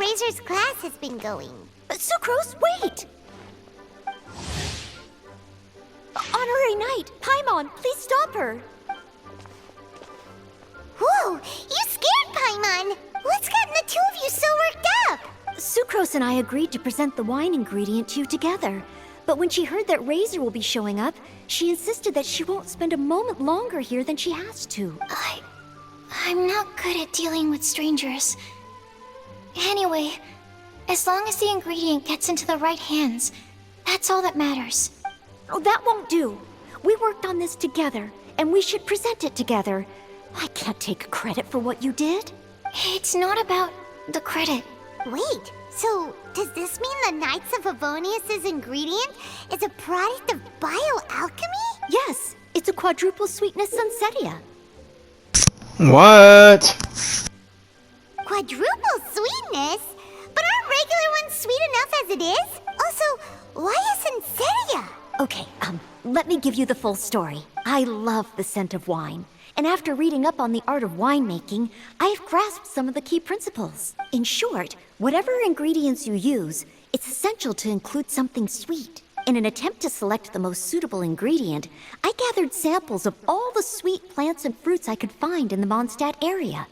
Razor's class has been going. Sucrose, wait! Honorary Knight, Paimon, please stop her! Whoa, you scared Paimon! What's gotten the two of you so worked up? Sucrose and I agreed to present the wine ingredient to you together. But when she heard that Razor will be showing up, she insisted that she won't spend a moment longer here than she has to. I'm not good at dealing with strangers. Anyway, as long as the ingredient gets into the right hands, that's all that matters. Oh, that won't do. We worked on this together, and we should present it together. I can't take credit for what you did. It's not about the credit. Wait, so does this mean the Knights of Favonius' ingredient is a product of bioalchemy? Yes, it's a quadruple sweetness Sunsetia. What? Quadruple sweetness? But aren't regular ones sweet enough as it is? Also, why a Sunsetia? Okay, let me give you the full story. I love the scent of wine. And after reading up on the art of winemaking, I've grasped some of the key principles. In short, whatever ingredients you use, it's essential to include something sweet. In an attempt to select the most suitable ingredient, I gathered samples of all the sweet plants and fruits I could find in the Mondstadt area.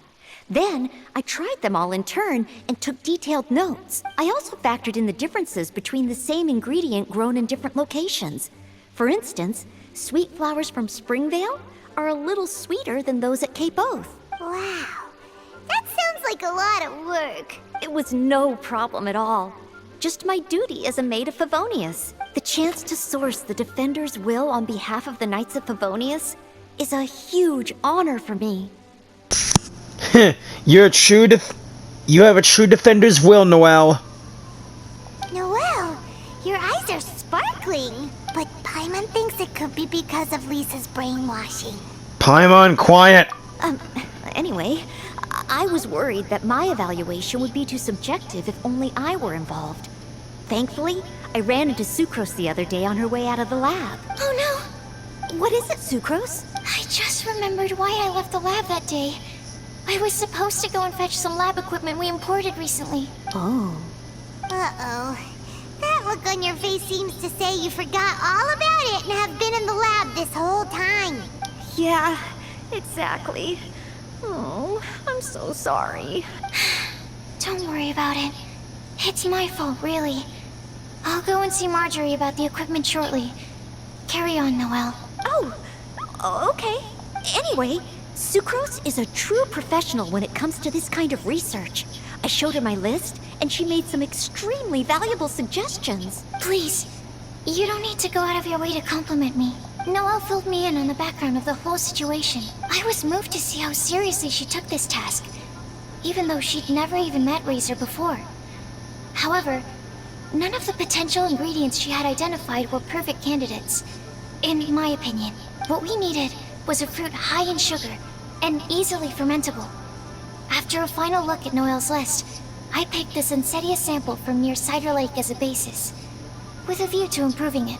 Then, I tried them all in turn and took detailed notes. I also factored in the differences between the same ingredient grown in different locations. For instance, sweet flowers from Springvale are a little sweeter than those at Cape Oath. Wow, that sounds like a lot of work. It was no problem at all. Just my duty as a maid of Favonius. The chance to source the Defender's will on behalf of the Knights of Favonius is a huge honor for me. You have a true defender's will, Noelle. Noelle, your eyes are sparkling. But Paimon thinks it could be because of Lisa's brainwashing. Paimon, quiet. Anyway, I was worried that my evaluation would be too subjective if only I were involved. Thankfully, I ran into Sucrose the other day on her way out of the lab. Oh What is it, Sucrose? no! I just remembered why I left the lab that day. I was supposed to go and fetch some lab equipment we imported recently. Oh. Uh-oh. That look on your face seems to say you forgot all about it and have been in the lab this whole time. Yeah, exactly. Oh, I'm so sorry. Don't worry about it. It's my fault, really. I'll go and see Marjorie about the equipment shortly. Carry on, Noelle. Oh, okay. Anyway, Sucrose is a true professional when it comes to this kind of research. I showed her my list, and she made some extremely valuable suggestions. Please, you don't need to go out of your way to compliment me. Noelle filled me in on the background of the whole situation. I was moved to see how seriously she took this task, even though she'd never even met Razor before. However, none of the potential ingredients she had identified were perfect candidates. In my opinion, what we needed was a fruit high in sugar and easily fermentable. After a final look at Noelle's list, I picked the Sunsetia sample from near Cider Lake as a basis, with a view to improving it.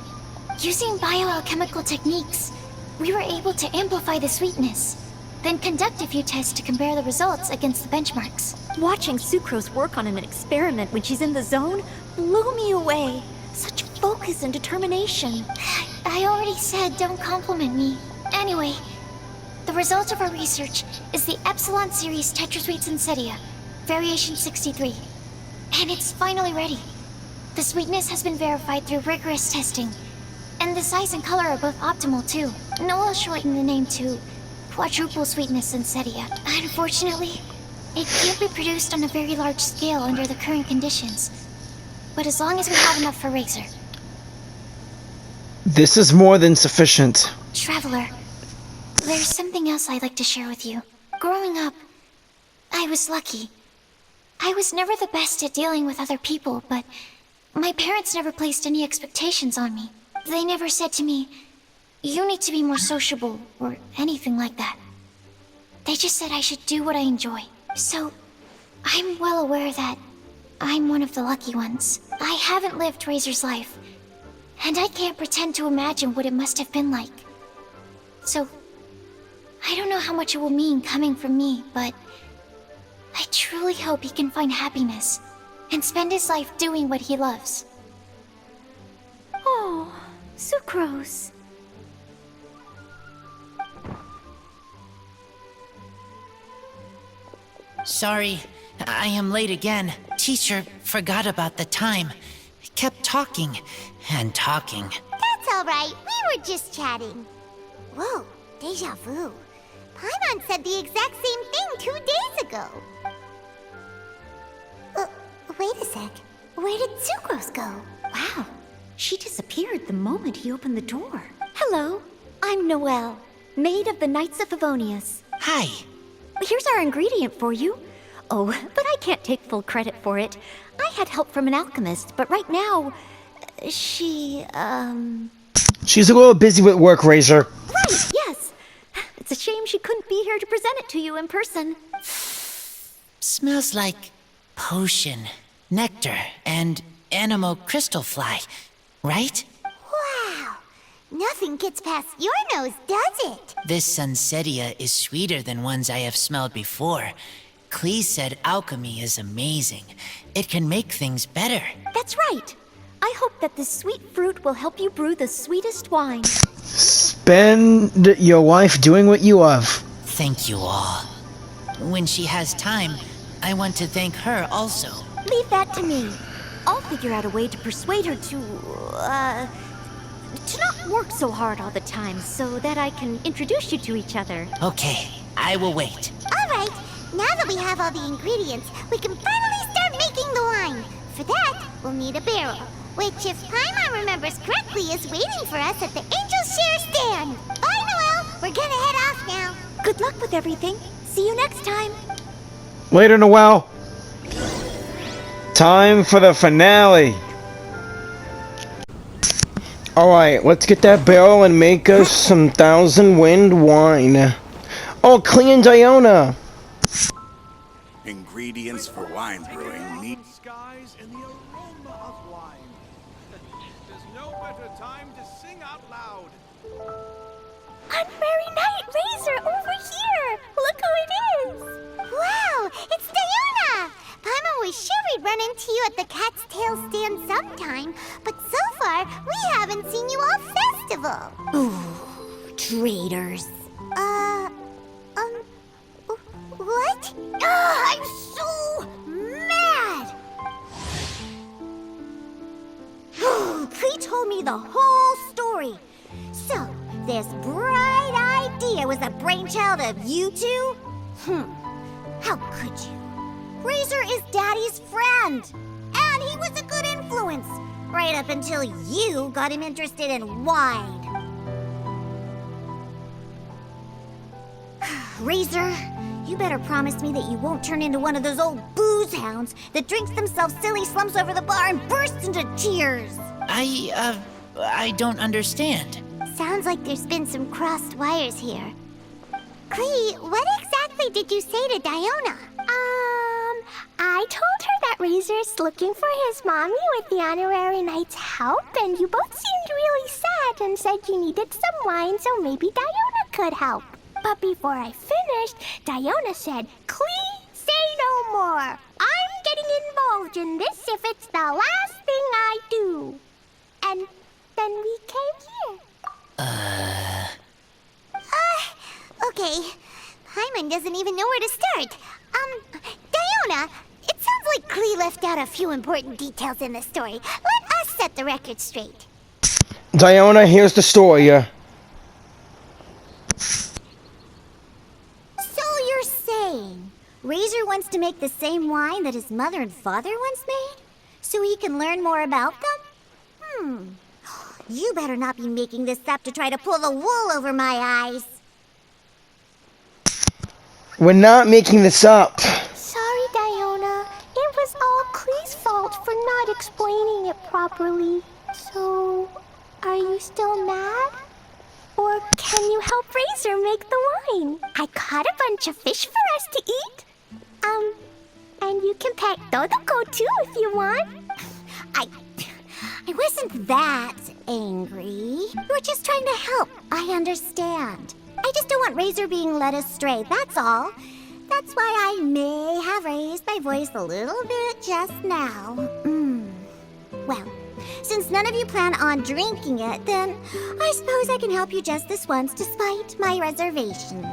Using bioalchemical techniques, we were able to amplify the sweetness, then conduct a few tests to compare the results against the benchmarks. Watching Sucrose work on an experiment when she's in the zone blew me away. Such focus and determination. I already said don't compliment me. Anyway, the result of our research is the Epsilon Series Tetrasweet Sunsetia, Variation 63. And it's finally ready. The sweetness has been verified through rigorous testing, and the size and color are both optimal too. Noelle shortened the name to Quadruple Sweetness Sunsetia. Unfortunately, it can't be produced on a very large scale under the current conditions. But as long as we have enough for Razor. This is more than sufficient. Traveler, there's something else I'd like to share with you. Growing up, I was lucky. I was never the best at dealing with other people, but my parents never placed any expectations on me. They never said to me, "You need to be more sociable," or anything like that. They just said I should do what I enjoy. So, I'm well aware that I'm one of the lucky ones. I haven't lived Razor's life, and I can't pretend to imagine what it must have been like. So, I don't know how much it will mean coming from me, but I truly hope he can find happiness and spend his life doing what he loves. Oh, Sucrose. Sorry, I am late again. Teacher forgot about the time. Kept talking and talking. That's alright, we were just chatting. Whoa, deja vu. Paimon said the exact same thing 2 days ago. Wait a sec. Where did Sucrose go? Wow, she disappeared the moment he opened the door. Hello, I'm Noelle, maid of the Knights of Favonius. Hi. Here's our ingredient for you. Oh, but I can't take full credit for it. I had help from an alchemist, but right now, she, She's a little busy with work, Razor. Right, yes. It's a shame she couldn't be here to present it to you in person. Smells like potion, nectar, and animal crystal fly, right? Wow! Nothing gets past your nose, does it? This Sunsetia is sweeter than ones I have smelled before. Clee said alchemy is amazing. It can make things better. That's right. I hope that this sweet fruit will help you brew the sweetest wine. Spend your life doing what you love. Thank you all. When she has time, I want to thank her also. Leave that to me. I'll figure out a way to persuade her to not work so hard all the time so that I can introduce you to each other. Okay, I will wait. Alright, now that we have all the ingredients, we can finally start making the wine. For that, we'll need a barrel, which, if Paimon remembers correctly, is waiting for us at the Angel Share stand. Bye, Noelle! We're gonna head off now. Good luck with everything. See you next time. Later, Noelle. Time for the finale. Alright, let's get that barrel and make us some Thousand Wind wine. Oh, Clee and Diona. Ingredients for wine brewing need skies and the aroma of wine. There's no better time to sing out loud. Unmerry Night, Razor, over here! Look who it is! Wow, it's Diona! Paimon was sure we'd run into you at the Cat's Tail stand sometime, but so far, we haven't seen you all festival. Ooh, traitors. What? I'm so mad! Clee told me the whole story. So, this bright idea was the brainchild of you two? How could you? Razor is Daddy's friend, and he was a good influence, right up until you got him interested in wine. Razor, you better promise me that you won't turn into one of those old booze hounds that drinks themselves silly, slumps over the bar, and bursts into tears. I don't understand. Sounds like there's been some crossed wires here. Clee, what exactly did you say to Diona? I told her that Razor's looking for his mommy with the Honorary Knight's help, and you both seemed really sad and said you needed some wine, so maybe Diona could help. But before I finished, Diona said, "Clee, say no more. I'm getting involved in this if it's the last thing I do." And then we came here. Okay. Paimon doesn't even know where to start. Diona, it sounds like Clee left out a few important details in the story. Let us set the record straight. Diona, here's the story. So you're saying Razor wants to make the same wine that his mother and father once made? So he can learn more about them? You better not be making this up to try to pull the wool over my eyes. We're not making this up. Sorry, Diona. It was all Clee's fault for not explaining it properly. So, are you still mad? Or can you help Razor make the wine? I caught a bunch of fish for us to eat. And you can pet Dodoko too if you want. I wasn't that angry. We're just trying to help. I understand. I just don't want Razor being led astray, that's all. That's why I may have raised my my voice a little bit just now. Well, since none of you plan on drinking it, then I suppose I can help you just this once despite my reservations.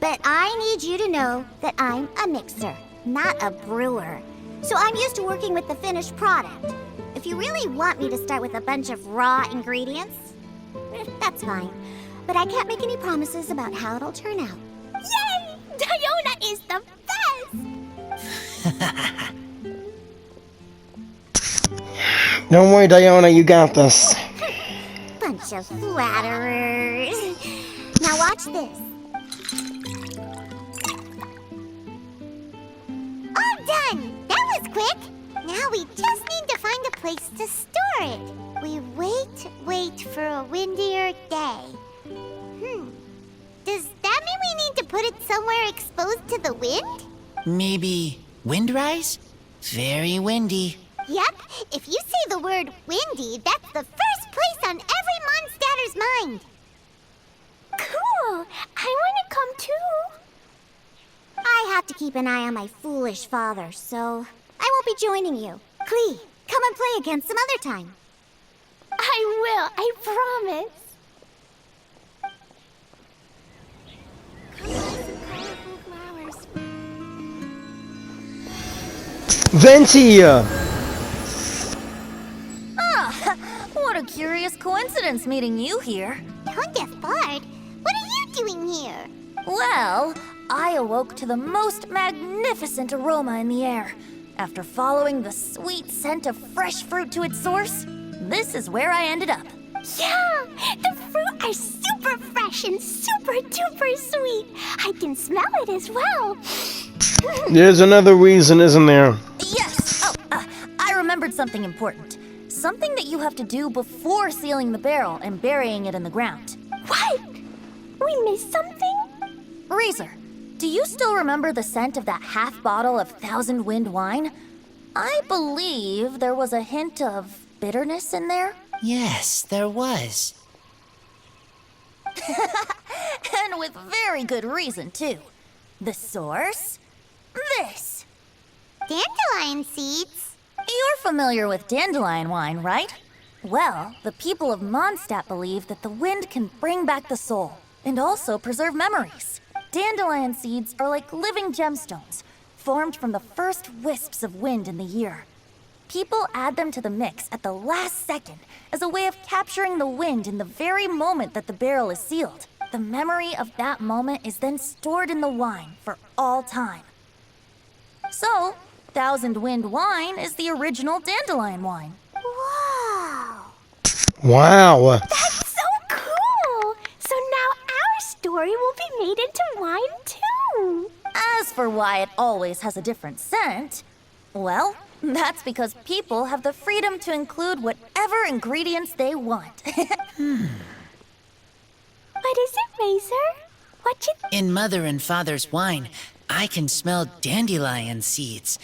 But I need you to know that I'm a mixer, not a brewer. So I'm used to working with the finished product. If you really want me to start with a bunch of raw ingredients, that's fine. But I can't make any promises about how it'll turn out. Yay! Diona is the best! Don't worry, Diona, you got this. Bunch of flatterers. Now watch this. All done! That was quick! Now we just need to find a place to store it. We wait for a windier day. Does that mean we need to put it somewhere exposed to the wind? Maybe windrise? Very windy. Yep, if you say the word windy, that's the first place on every Mondstatter's mind. Cool! I want to come too. I have to keep an eye on my foolish father, so I won't be joining you. Klee, come and play again some other time. I will, I promise. Come buy some colorful flowers. Venti! What a curious coincidence meeting you here. Don't get bored. What are you doing here? Well, I awoke to the most magnificent aroma in the air. After following the sweet scent of fresh fruit to its source, this is where I ended up. Yeah, the fruit are super fresh and super duper sweet. I can smell it as well. There's another reason, isn't there? Yes! I remembered something important. Something that you have to do before sealing the barrel and burying it in the ground. What? We missed something? Reezer, do you still remember the scent of that half bottle of Thousand Wind wine? I believe there was a hint of bitterness in there. Yes, there was. And with very good reason, too. The source? This. Dandelion seeds. You're familiar with dandelion wine, right? Well, the people of Mondstadt believe that the wind can bring back the soul and also preserve memories. Dandelion seeds are like living gemstones, formed from the first wisps of wind in the year. People add them to the mix at the last second as a way of capturing the wind in the very moment that the barrel is sealed. The memory of that moment is then stored in the wine for all time. So, Thousand Wind wine is the original dandelion wine. Wow. Wow. That's so cool. So now our story will be made into wine too. As for why it always has a different scent, well, that's because people have the freedom to include whatever ingredients they want. What is it, Razor? What you... In Mother and Father's wine, I can smell dandelion seeds,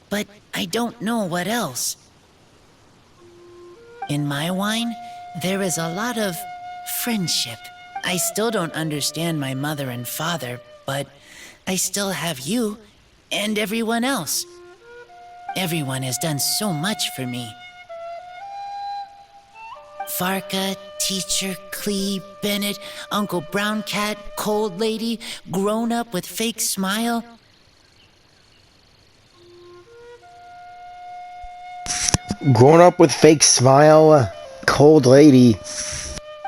but I don't know what else. In my wine, there is a lot of friendship. I still don't understand my mother and father, but I still have you and everyone else. Everyone has done so much for me. Farka, Teacher, Klee, Bennett, Uncle Brown Cat, Cold Lady, Grown Up with Fake Smile. Grown up with fake smile, cold lady.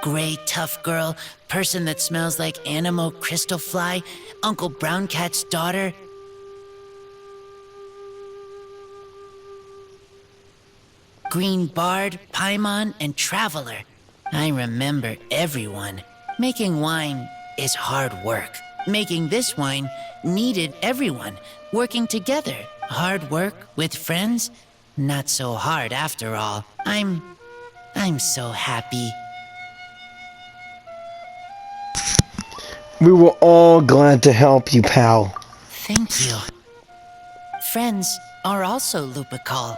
Gray Tough Girl, Person that smells like Animo Crystal Fly, Uncle Brown Cat's daughter. Green Bard, Paimon, and Traveler. I remember everyone. Making wine is hard work. Making this wine needed everyone, working together. Hard work with friends? Not so hard after all. I'm so happy. We were all glad to help you, pal. Thank you. Friends are also Lupical.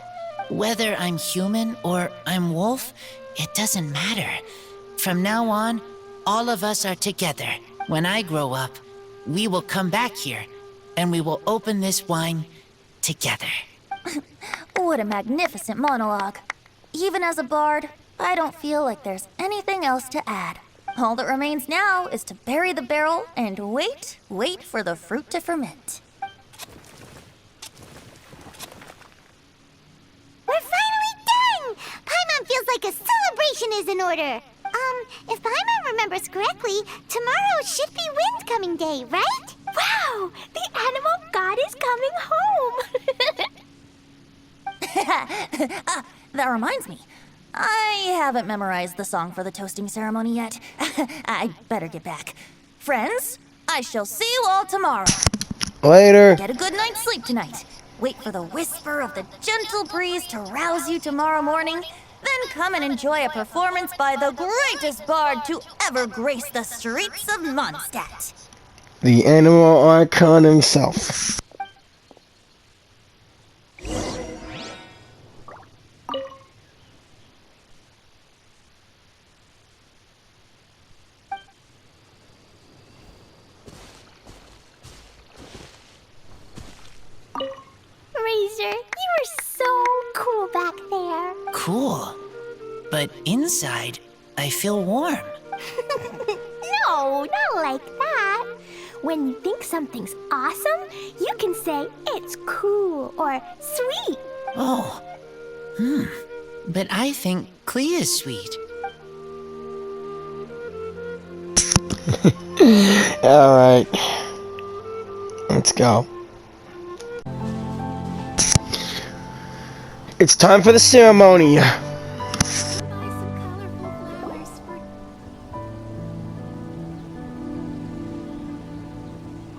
Whether I'm human or I'm wolf, it doesn't matter. From now on, all of us are together. When I grow up, we will come back here, and we will open this wine together. What a magnificent monologue. Even as a bard, I don't feel like there's anything else to add. All that remains now is to bury the barrel and wait for the fruit to ferment. We're finally done! Paimon feels like a celebration is in order. If Paimon remembers correctly, tomorrow should be Wind Coming Day, right? Wow! The animal god is coming home! That reminds me. I haven't memorized the song for the toasting ceremony yet. I'd better get back. Friends, I shall see you all tomorrow. Later. Get a good night's sleep tonight. Wait for the whisper of the gentle breeze to rouse you tomorrow morning. Then come and enjoy a performance by the greatest bard to ever grace the streets of Mondstadt. The animal archon himself. Razor, you are so cool back there. Cool. But inside, I feel warm. No, not like that. When you think something's awesome, you can say it's cool or sweet. Oh. But I think Clea is sweet. Alright. Let's go. It's time for the ceremony.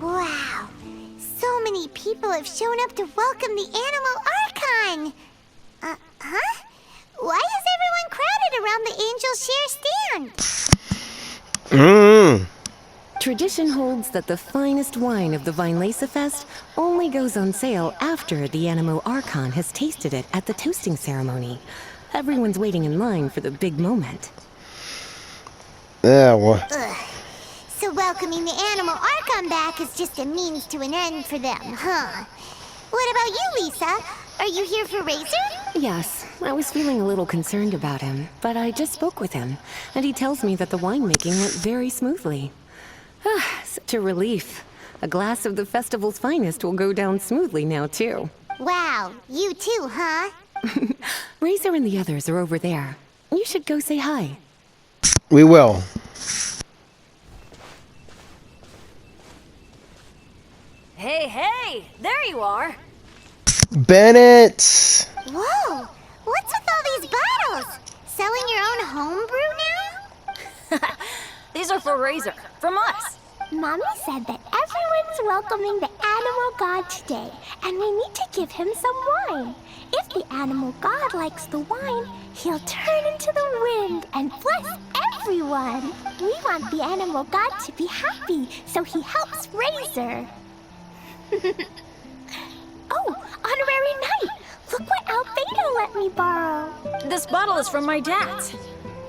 Wow. So many people have shown up to welcome the Animal Archon. Huh? Why is everyone crowded around the Angel Share stand? Tradition holds that the finest wine of the Weinlesefest only goes on sale after the Animo Archon has tasted it at the toasting ceremony. Everyone's waiting in line for the big moment. Yeah, what? So welcoming the Animal Archon back is just a means to an end for them, huh? What about you, Lisa? Are you here for Razor? Yes, I was feeling a little concerned about him, but I just spoke with him, and he tells me that the winemaking went very smoothly. Such a relief. A glass of the festival's finest will go down smoothly now, too. Wow, you too, huh? Razor and the others are over there. You should go say hi. We will. Hey, there you are. Bennett! Whoa, what's with all these bottles? Selling your own homebrew now? These are for Razor, from us. Mommy said that everyone's welcoming the animal god today, and we need to give him some wine. If the animal god likes the wine, he'll turn into the wind and bless everyone. We want the animal god to be happy, so he helps Razor. Oh, honorary knight! Look what Albedo let me borrow. This bottle is from my dad's.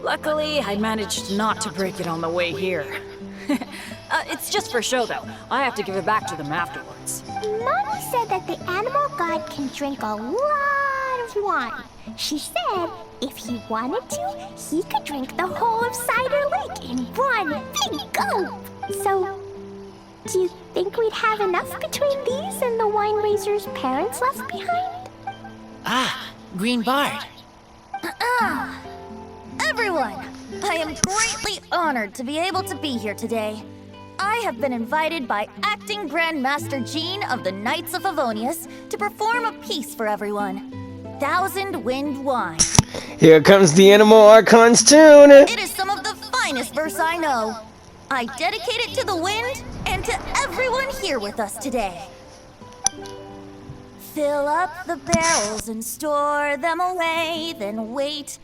Luckily, I managed not to break it on the way here. It's just for show, though. I have to give it back to them afterwards. Mommy said that the animal god can drink a lot of wine. She said if he wanted to, he could drink the whole of Cider Lake in one big gulp. So, do you think we'd have enough between these and the wine raiser's parents left behind? Ah, Green Bard. Everyone, I am greatly honored to be able to be here today. I have been invited by Acting Grand Master Jean of the Knights of Favonius to perform a piece for everyone. Thousand Wind Wine. Here comes the Animal Archon's tune! It is some of the finest verse I know. I dedicate it to the wind and to everyone here with us today. Fill up the barrels and store them away, then wait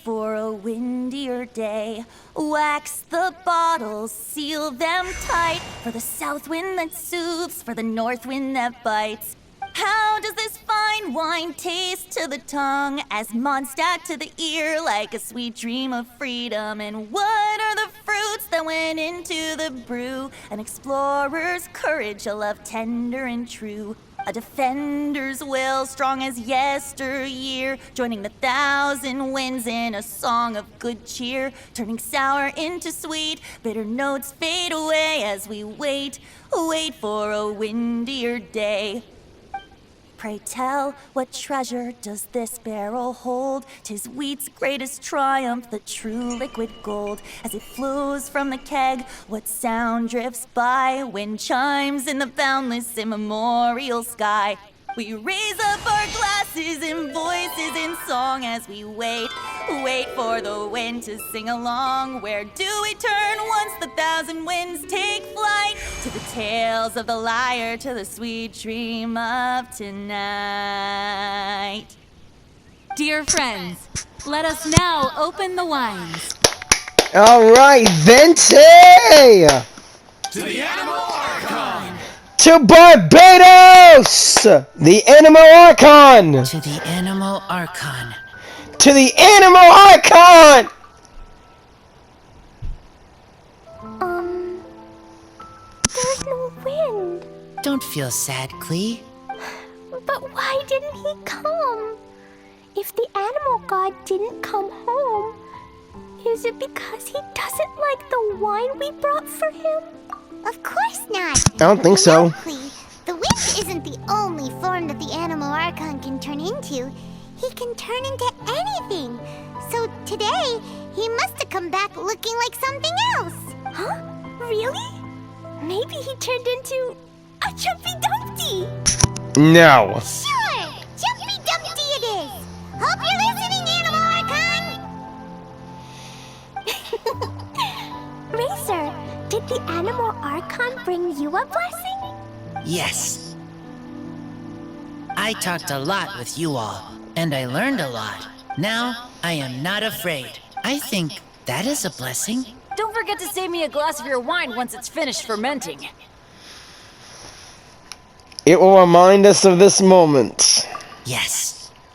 for a windier day. Wax the bottles, seal them tight, for the south wind that soothes, for the north wind that bites. How does this fine wine taste to the tongue, as Mondstadt to the ear, like a sweet dream of freedom? And what are the fruits that went into the brew. An explorer's courage, a love tender and true. A defender's will, strong as yesteryear, joining the thousand winds in a song of good cheer, turning sour into sweet, bitter notes fade away as we wait for a windier day. Pray tell, what treasure does this barrel hold? 'Tis wheat's greatest triumph, the true liquid gold. As it flows from the keg, what sound drifts by? Wind chimes in the boundless immemorial sky. We raise up our glasses and voices in song as we wait for the wind to sing along. Where do we turn once the thousand winds take flight? To the tales of the lyre, to the sweet dream of tonight. Dear friends, let us now open the wines. All right, Venti! To the Animal Archon! To Barbados! The Animal Archon! To the Animal Archon. To the Animal Archon! There's no wind. Don't feel sad, Klee. But why didn't he come? If the animal god didn't come home, is it because he doesn't like the wine we brought for him? Of course not. I don't think so. No, Klee. The wind isn't the only form that the Animal Archon can turn into. He can turn into anything. So today, he must have come back looking like something else. Huh? Really? Maybe he turned into a Jumpy Dumpty. No. Sure, Jumpy Dumpty it is. Hope you're listening, Animal Archon. Razor, did the Animal Archon bring you a blessing? Yes. I talked a lot with you all, and I learned a lot. Now, I am not afraid. I think that is a blessing. Don't forget to save me a glass of your wine once it's finished fermenting. It will remind us of this moment. Yes.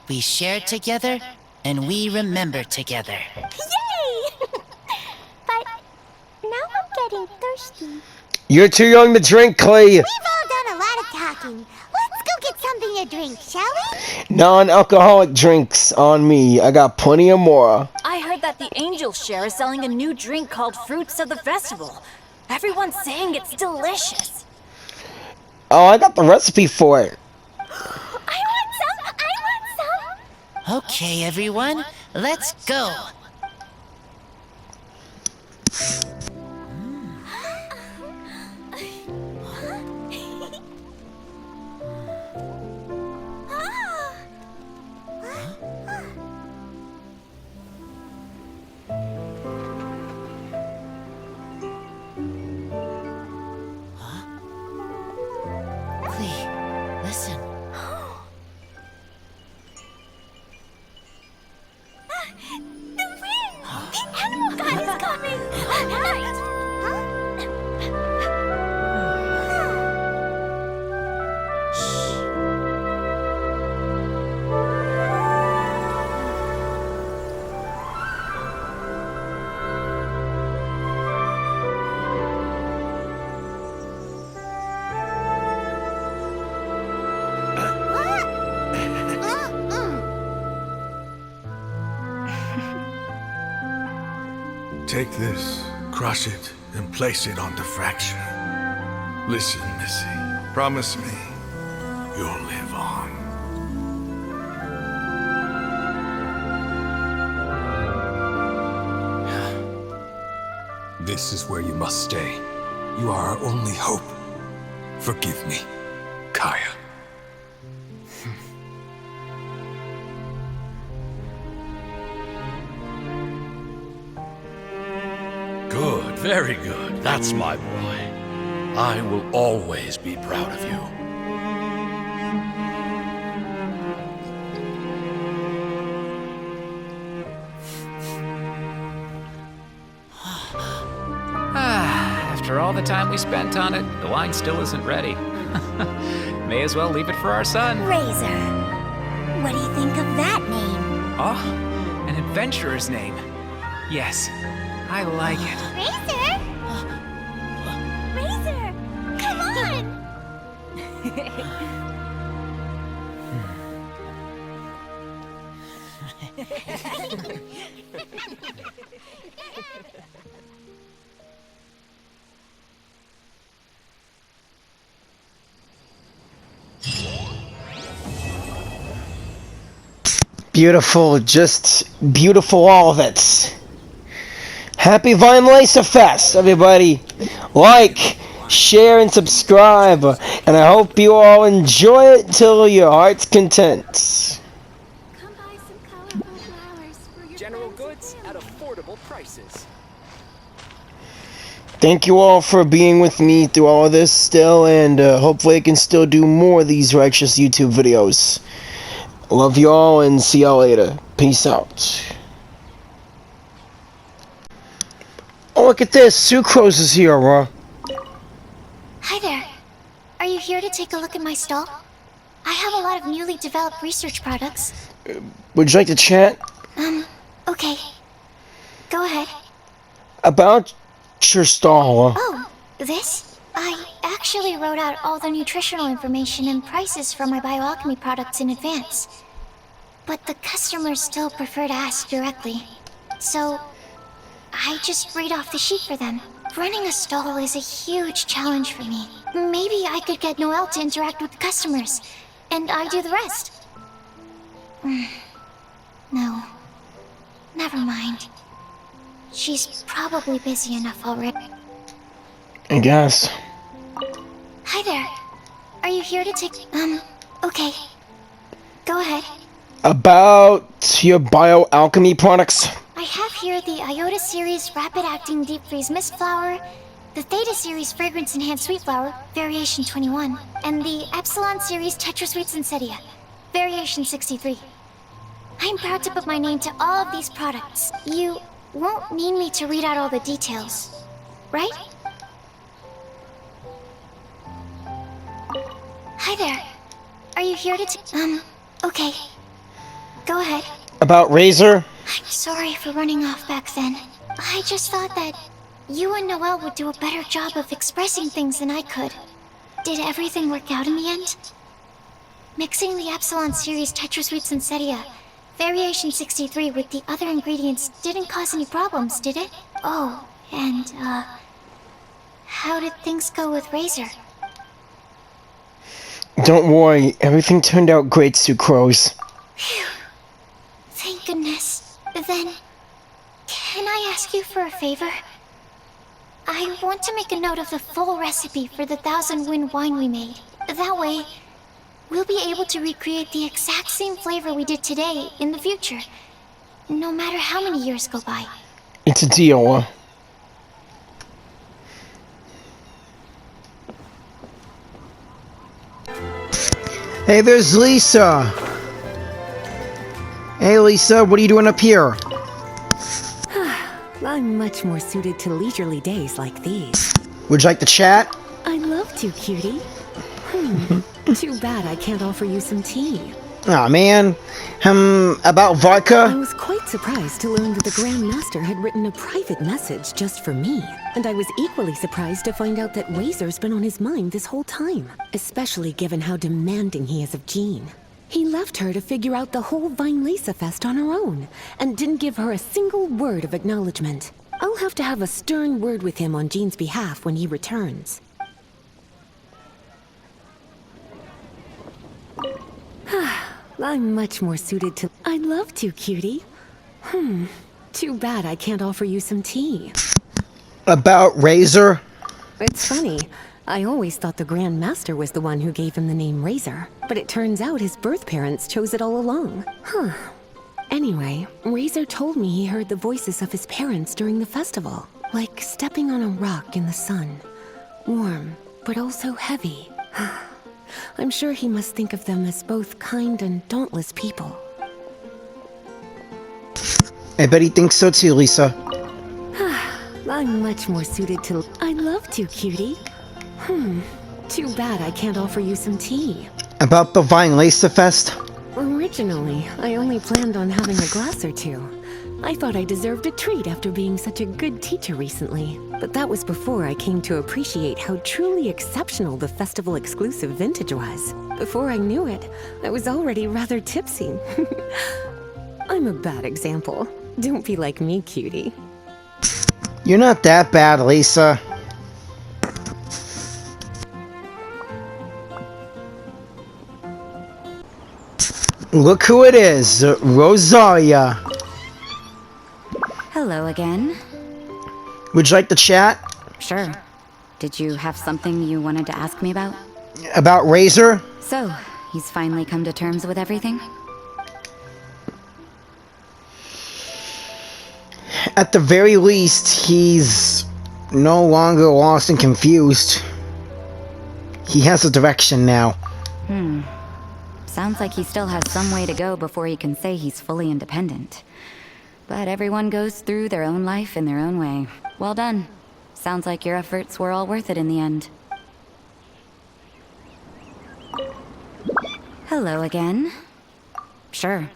We share together, and we remember together. Yay! But now I'm getting thirsty. You're too young to drink, Klee. We've all done a lot of talking. Let's go get something to drink, shall we? Non-alcoholic drinks on me. I got plenty of more. I heard that the Angel Share is selling a new drink called Fruits of the Festival. Everyone's saying it's delicious. Oh, I got the recipe for it. I want some! Okay, everyone, let's go. Listen. The wind! The animal god is coming! Right! Take this, crush it, and place it on the fracture. Listen, Missy. Promise me you'll live on. This is where you must stay. You are our only hope. Forgive me, Kaya. Good, very good. That's my boy. I will always be proud of you. After all the time we spent on it, the wine still isn't ready. May as well leave it for our son. Razor. What do you think of that name? Oh, an adventurer's name. Yes, I like it. Razor! Come on! Beautiful, just beautiful, all of it. Happy Weinlesefest, everybody. Like, share, and subscribe. And I hope you all enjoy it till your heart's content. General goods at affordable prices. Thank you all for being with me through all of this still, and hopefully I can still do more of these righteous YouTube videos. Love you all, and see y'all later. Peace out. Oh, look at this. Sucrose is here, bro. Hi there. Are you here to take a look at my stall? I have a lot of newly developed research products. Would you like to chat? Okay. Go ahead. About your stall. Oh, this? I actually wrote out all the nutritional information and prices for my bioalchemy products in advance. But the customers still prefer to ask directly. So, I just read off the sheet for them. Running a stall is a huge challenge for me. Maybe I could get Noelle to interact with the customers, and I do the rest. No. Never mind. She's probably busy enough already. I guess. Hi there. Are you here to take... okay. Go ahead. About your bioalchemy products? I have here the Iota Series Rapid Acting Deep Freeze Mist Flower, the Theta Series Fragrance Enhanced Sweet Flower, Variation 21, and the Epsilon Series Tetra Sweet Sinsetia, Variation 63. I'm proud to put my name to all of these products. You won't need me to read out all the details, right? Hi there. Are you here to okay. Go ahead. About Razor? I'm sorry for running off back then. I just thought that you and Noelle would do a better job of expressing things than I could. Did everything work out in the end? Mixing the Epsilon Series Tetra Sweet Sinsetia, Variation 63 with the other ingredients didn't cause any problems, did it? Oh, and, how did things go with Razor? Don't worry, everything turned out great, Sucrose. Phew. Thank goodness. Then, can I ask you for a favor? I want to make a note of the full recipe for the 1000 Wind wine we made. That way, we'll be able to recreate the exact same flavor we did today in the future, no matter how many years go by. It's a deal. Hey, there's Lisa. Hey, Lisa, what are you doing up here? I'm much more suited to leisurely days like these. Would you like to chat? I'd love to, cutie. Too bad I can't offer you some tea. Aw, man. About vodka? I was quite surprised to learn that the Grand Master had written a private message just for me. And I was equally surprised to find out that Razor's been on his mind this whole time, especially given how demanding he is of Jean. He left her to figure out the whole Weinlesefest on her own, and didn't give her a single word of acknowledgement. I'll have to have a stern word with him on Jean's behalf when he returns. I'm much more suited to... I'd love to, cutie. Too bad I can't offer you some tea. About Razor? It's funny. I always thought the Grand Master was the one who gave him the name Razor, but it turns out his birth parents chose it all along. Anyway, Razor told me he heard the voices of his parents during the festival, like stepping on a rock in the sun. Warm, but also heavy. I'm sure he must think of them as both kind and dauntless people. I bet he thinks so too, Lisa. I'm much more suited to... I'd love to, cutie. Too bad I can't offer you some tea. About the Weinlesefest? Originally, I only planned on having a glass or two. I thought I deserved a treat after being such a good teacher recently. But that was before I came to appreciate how truly exceptional the festival exclusive vintage was. Before I knew it, I was already rather tipsy. I'm a bad example. Don't be like me, cutie. You're not that bad, Lisa. Look who it is, Rosaria. Hello again. Would you like to chat? Sure. Did you have something you wanted to ask me about? About Razor? So, he's finally come to terms with everything? At the very least, he's no longer lost and confused. He has a direction now. Sounds like he still has some way to go before he can say he's fully independent. But everyone goes through their own life in their own way. Well done. Sounds like your efforts were all worth it in the end. Hello again. Sure.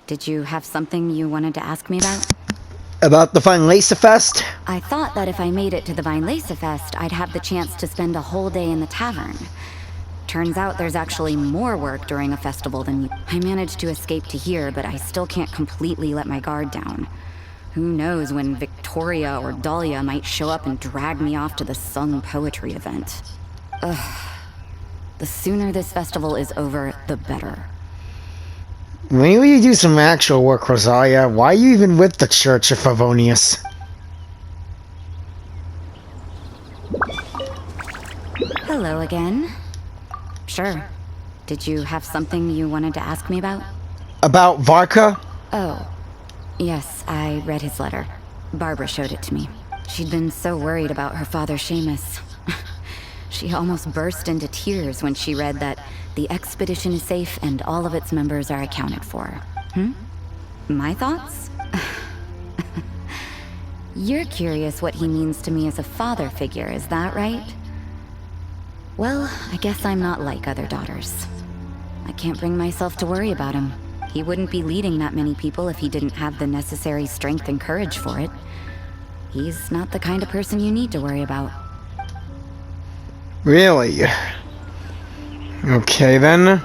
Did you have something you wanted to ask me about? About the Weinlesefest? I thought that if I made it to the Weinlesefest, I'd have the chance to spend a whole day in the tavern. Turns out there's actually more work during a festival than you. I managed to escape to here, but I still can't completely let my guard down. Who knows when Victoria or Dahlia might show up and drag me off to the sung poetry event. Ugh. The sooner this festival is over, the better. When will you do some actual work, Rosaria? Why are you even with the Church of Favonius? Hello again. Sure. Did you have something you wanted to ask me about? About Varka? Oh. Yes, I read his letter. Barbara showed it to me. She'd been so worried about her father, Seamus. She almost burst into tears when she read that the expedition is safe and all of its members are accounted for. My thoughts? You're curious what he means to me as a father figure, is that right? Well, I guess I'm not like other daughters. I can't bring myself to worry about him. He wouldn't be leading that many people if he didn't have the necessary strength and courage for it. He's not the kind of person you need to worry about. Really? Okay then.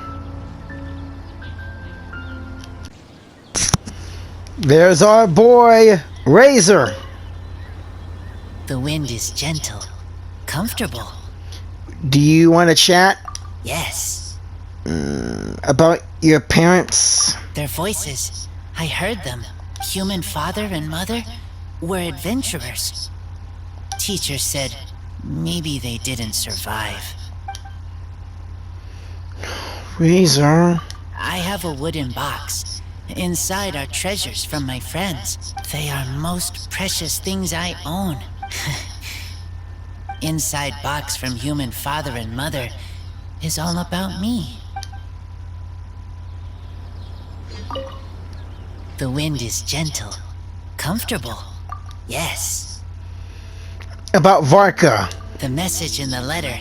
There's our boy, Razor. The wind is gentle, comfortable. Do you want to chat? Yes. About your parents? Their voices, I heard them. Human father and mother were adventurers. Teacher said maybe they didn't survive. Razor. I have a wooden box. Inside are treasures from my friends. They are most precious things I own. Inside box from human father and mother is all about me. The wind is gentle, comfortable. Yes. About Varka. The message in the letter.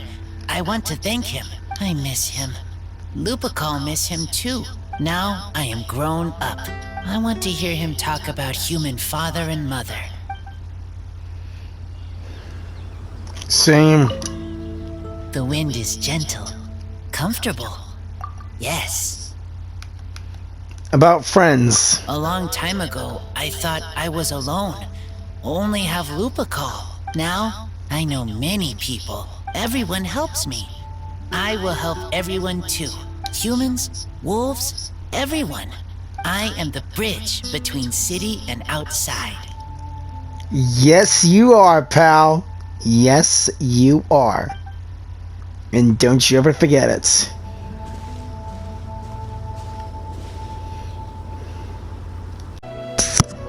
I want to thank him. I miss him. Lupacol miss him too. Now I am grown up. I want to hear him talk about human father and mother. Same. The wind is gentle, comfortable. Yes. About friends. A long time ago, I thought I was alone. Only have Lupacol. Now, I know many people. Everyone helps me. I will help everyone too. Humans, wolves, everyone. I am the bridge between city and outside. Yes, you are, pal. Yes, you are. And don't you ever forget it.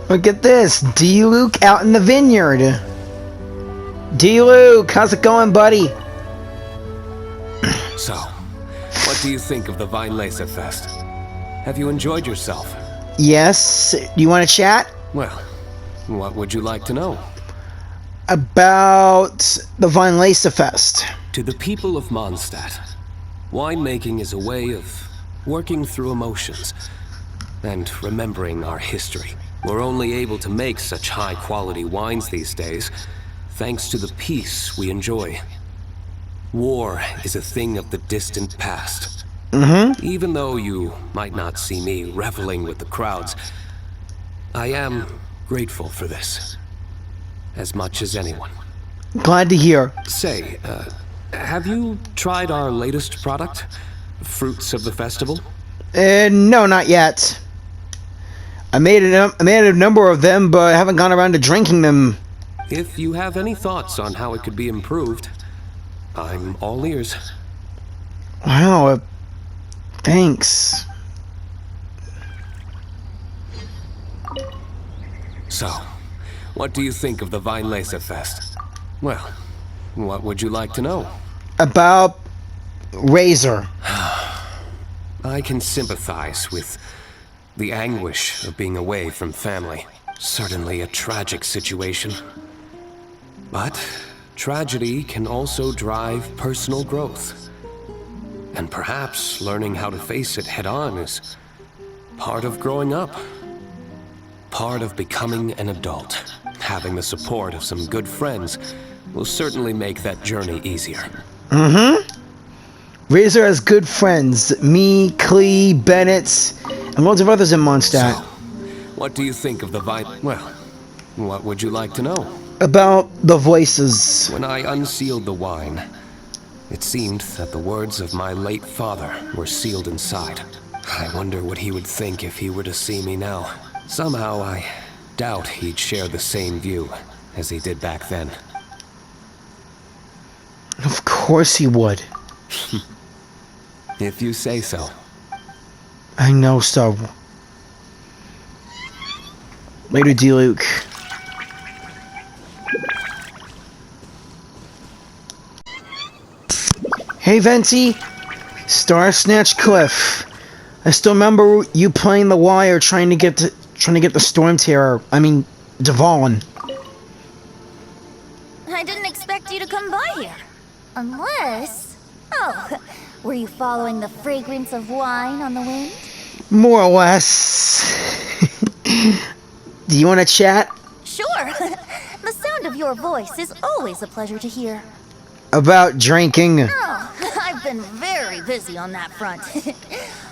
Look at this. D-Luke out in the vineyard. D-Luke, how's it going, buddy? So, what do you think of the Weinlesefest? Have you enjoyed yourself? Yes. Do you want to chat? Well, what would you like to know? About the Weinlesefest. To the people of Mondstadt, winemaking is a way of working through emotions and remembering our history. We're only able to make such high-quality wines these days, thanks to the peace we enjoy. War is a thing of the distant past. Even though you might not see me reveling with the crowds, I am grateful for this. As much as anyone. Glad to hear. Say, have you tried our latest product? Fruits of the festival? No, not yet. I made a number of them, but I haven't gone around to drinking them. If you have any thoughts on how it could be improved, I'm all ears. Wow, thanks. So, what do you think of the Weinlesefest? Well, what would you like to know? About Razor. I can sympathize with the anguish of being away from family. Certainly a tragic situation. But tragedy can also drive personal growth. And perhaps learning how to face it head-on is part of growing up. Part of becoming an adult. Having the support of some good friends will certainly make that journey easier. Razor has good friends. Me, Klee, Bennett, and loads of others in Mondstadt. So, what do you think of the Well, what would you like to know? About the voices. When I unsealed the wine, it seemed that the words of my late father were sealed inside. I wonder what he would think if he were to see me now. Somehow I doubt he'd share the same view as he did back then. Of course he would. If you say so. I know so. Later, D-Luke. Hey, Venti. Star Snatch Cliff. I still remember you playing the wire trying to get the Storm Terror. I mean, Devon. I didn't expect you to come by here. Unless... Oh, were you following the fragrance of wine on the wind? More or less. Do you want to chat? Sure. The sound of your voice is always a pleasure to hear. About drinking. Oh, I've been very busy on that front.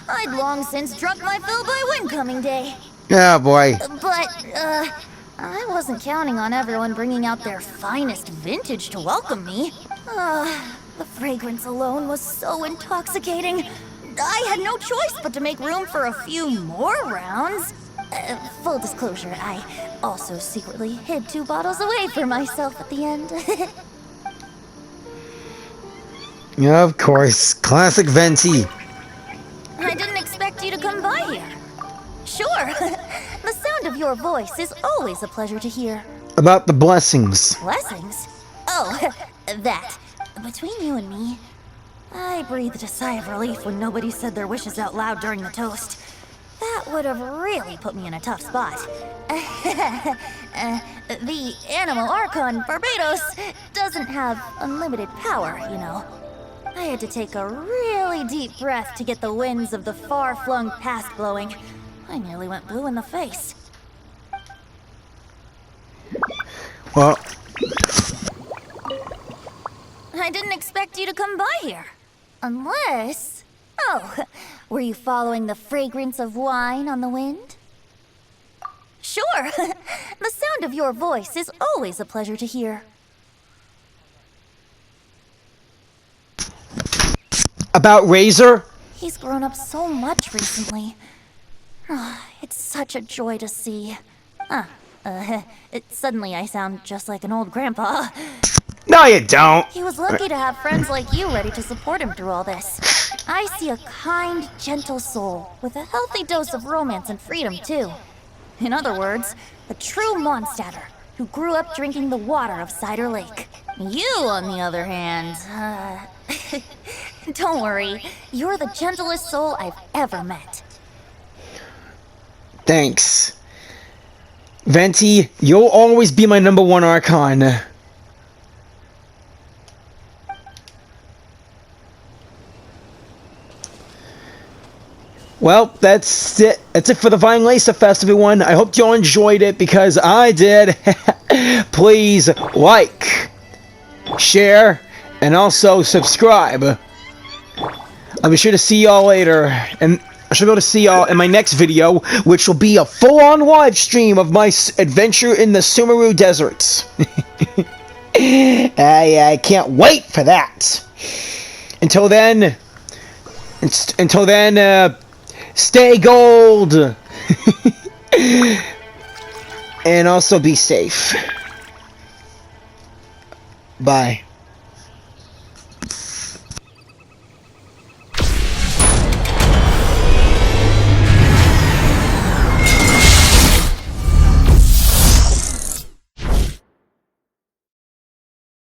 I'd long since drunk my fill by Windcoming Day. Oh boy. But, I wasn't counting on everyone bringing out their finest vintage to welcome me. The fragrance alone was so intoxicating. I had no choice but to make room for a few more rounds. Full disclosure, I also secretly hid 2 bottles away for myself at the end. Of course. Classic Venti. I didn't expect you to come by here. Sure. The sound of your voice is always a pleasure to hear. About the blessings. Blessings? Oh, that. Between you and me, I breathed a sigh of relief when nobody said their wishes out loud during the toast. That would have really put me in a tough spot. The Animal Archon Barbados doesn't have unlimited power, you know. I had to take a really deep breath to get the winds of the far-flung past blowing. I nearly went blue in the face. Well, I didn't expect you to come by here. Unless... Oh, were you following the fragrance of wine on the wind? Sure. The sound of your voice is always a pleasure to hear. about Razor? He's grown up so much recently. It's such a joy to see. Suddenly I sound just like an old grandpa. No, you don't. He was lucky to have friends like you ready to support him through all this. I see a kind, gentle soul with a healthy dose of romance and freedom, too. In other words, a true Mondstadter who grew up drinking the water of Cider Lake. You, on the other hand, don't worry. You're the gentlest soul I've ever met. Thanks. Venti, you'll always be my #1 Archon. Well, that's it. That's it for the Weinlesefest, everyone. I hope you all enjoyed it because I did. Please like, share, and also subscribe. I'll be sure to see y'all later, and I should be able to see y'all in my next video, which will be a full-on live stream of my adventure in the Sumeru deserts. I can't wait for that. Until then, stay gold, and also be safe. Bye.